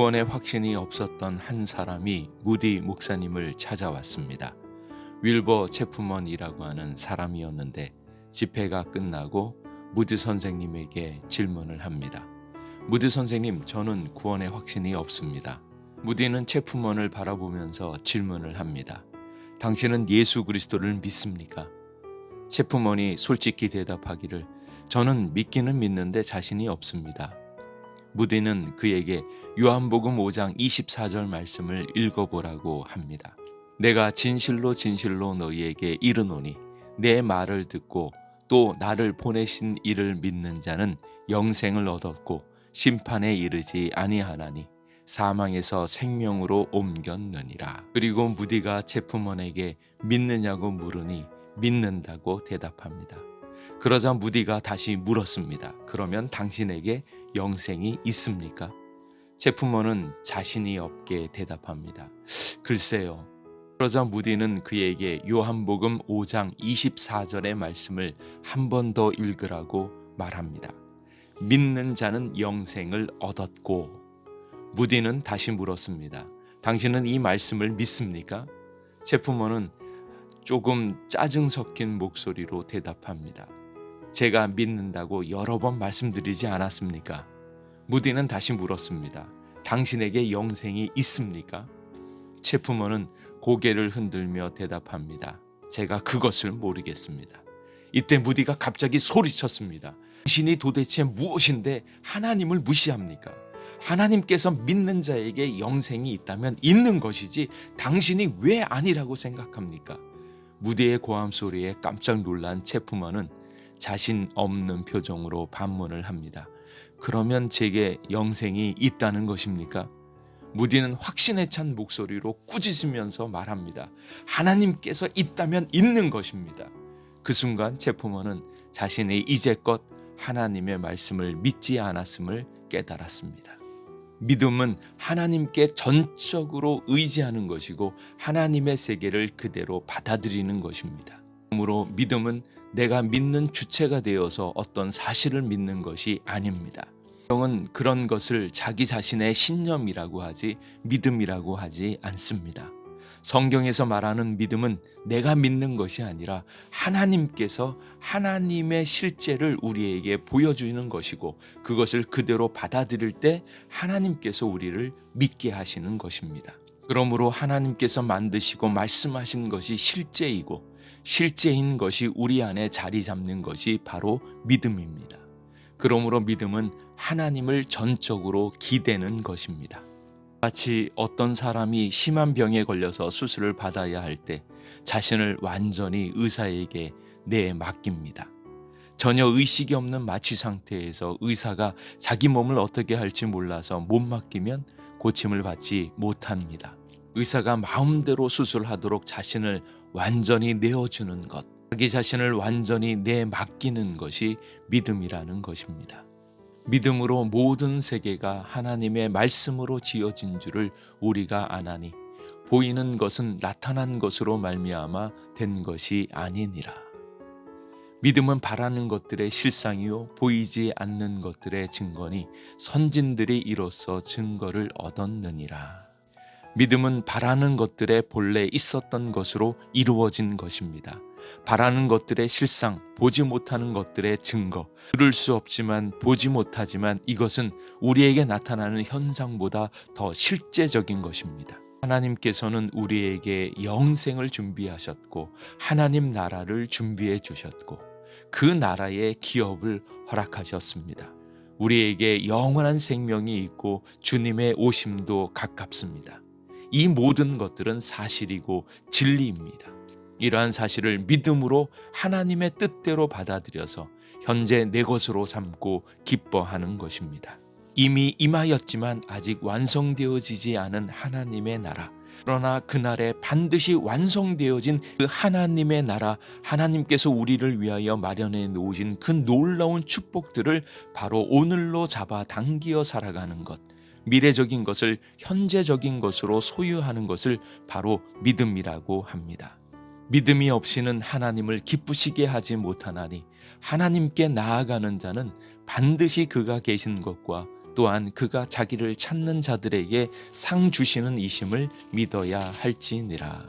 구원의 확신이 없었던 한 사람이 무디 목사님을 찾아왔습니다. 윌버 체프먼이라고 하는 사람이었는데 집회가 끝나고 무디 선생님에게 질문을 합니다. 무디 선생님, 저는 구원의 확신이 없습니다. 무디는 체프먼을 바라보면서 질문을 합니다. 당신은 예수 그리스도를 믿습니까? 체프먼이 솔직히 대답하기를 저는 믿기는 믿는데 자신이 없습니다. 무디는 그에게 요한복음 5장 24절 말씀을 읽어보라고 합니다. 내가 진실로 진실로 너희에게 이르노니 내 말을 듣고 또 나를 보내신 이를 믿는 자는 영생을 얻었고 심판에 이르지 아니하나니 사망에서 생명으로 옮겼느니라. 그리고 무디가 체프먼에게 믿느냐고 물으니 믿는다고 대답합니다. 그러자 무디가 다시 물었습니다. 그러면 당신에게 영생이 있습니까? 체프먼은 자신이 없게 대답합니다. 글쎄요. 그러자 무디는 그에게 요한복음 5장 24절의 말씀을 한 번 더 읽으라고 말합니다. 믿는 자는 영생을 얻었고. 무디는 다시 물었습니다. 당신은 이 말씀을 믿습니까? 체프먼은 조금 짜증 섞인 목소리로 대답합니다. 제가 믿는다고 여러 번 말씀드리지 않았습니까? 무디는 다시 물었습니다. 당신에게 영생이 있습니까? 체프먼은 고개를 흔들며 대답합니다. 제가 그것을 모르겠습니다. 이때 무디가 갑자기 소리쳤습니다. 당신이 도대체 무엇인데 하나님을 무시합니까? 하나님께서 믿는 자에게 영생이 있다면 있는 것이지 당신이 왜 아니라고 생각합니까? 무디의 고함 소리에 깜짝 놀란 체프먼은 자신 없는 표정으로 반문을 합니다. 그러면 제게 영생이 있다는 것입니까? 무디는 확신에 찬 목소리로 꾸짖으면서 말합니다. 하나님께서 있다면 있는 것입니다. 그 순간 체프먼은 자신이 이제껏 하나님의 말씀을 믿지 않았음을 깨달았습니다. 믿음은 하나님께 전적으로 의지하는 것이고 하나님의 세계를 그대로 받아들이는 것입니다. 그러므로 믿음은 내가 믿는 주체가 되어서 어떤 사실을 믿는 것이 아닙니다. 성경은 그런 것을 자기 자신의 신념이라고 하지 믿음이라고 하지 않습니다. 성경에서 말하는 믿음은 내가 믿는 것이 아니라 하나님께서 하나님의 실제를 우리에게 보여주는 것이고 그것을 그대로 받아들일 때 하나님께서 우리를 믿게 하시는 것입니다. 그러므로 하나님께서 만드시고 말씀하신 것이 실제이고 실제인 것이 우리 안에 자리 잡는 것이 바로 믿음입니다. 그러므로 믿음은 하나님을 전적으로 기대는 것입니다. 마치 어떤 사람이 심한 병에 걸려서 수술을 받아야 할 때 자신을 완전히 의사에게 맡깁니다. 전혀 의식이 없는 마취 상태에서 의사가 자기 몸을 어떻게 할지 몰라서 못 맡기면 고침을 받지 못합니다. 의사가 마음대로 수술하도록 자신을 완전히 내어주는 것, 자기 자신을 완전히 맡기는 것이 믿음이라는 것입니다. 믿음으로 모든 세계가 하나님의 말씀으로 지어진 줄을 우리가 아나니 보이는 것은 나타난 것으로 말미암아 된 것이 아니니라. 믿음은 바라는 것들의 실상이요 보이지 않는 것들의 증거니 선진들이 이로써 증거를 얻었느니라. 믿음은 바라는 것들의 본래 있었던 것으로 이루어진 것입니다. 바라는 것들의 실상, 보지 못하는 것들의 증거, 들을 수 없지만 보지 못하지만 이것은 우리에게 나타나는 현상보다 더 실제적인 것입니다. 하나님께서는 우리에게 영생을 준비하셨고 하나님 나라를 준비해 주셨고 그 나라의 기업을 허락하셨습니다. 우리에게 영원한 생명이 있고 주님의 오심도 가깝습니다. 이 모든 것들은 사실이고 진리입니다. 이러한 사실을 믿음으로 하나님의 뜻대로 받아들여서 현재 내 것으로 삼고 기뻐하는 것입니다. 이미 임하였지만 아직 완성되어지지 않은 하나님의 나라, 그러나 그날에 반드시 완성되어진 그 하나님의 나라, 하나님께서 우리를 위하여 마련해 놓으신 그 놀라운 축복들을 바로 오늘로 잡아당기어 살아가는 것, 미래적인 것을 현재적인 것으로 소유하는 것을 바로 믿음이라고 합니다. 믿음이 없이는 하나님을 기쁘시게 하지 못하나니 하나님께 나아가는 자는 반드시 그가 계신 것과 또한 그가 자기를 찾는 자들에게 상 주시는 이심을 믿어야 할지니라.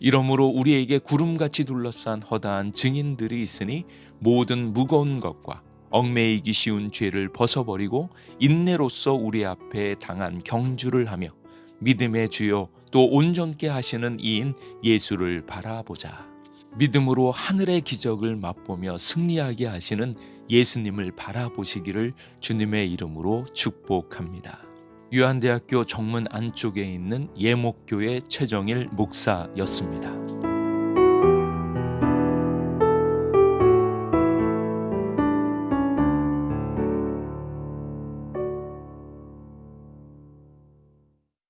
이러므로 우리에게 구름같이 둘러싼 허다한 증인들이 있으니 모든 무거운 것과 얽매이기 쉬운 죄를 벗어버리고 인내로써 우리 앞에 당한 경주를 하며 믿음의 주요 또 온전케 하시는 이인 예수를 바라보자. 믿음으로 하늘의 기적을 맛보며 승리하게 하시는 예수님을 바라보시기를 주님의 이름으로 축복합니다. 유한대학교 정문 안쪽에 있는 예목교의 최정일 목사였습니다.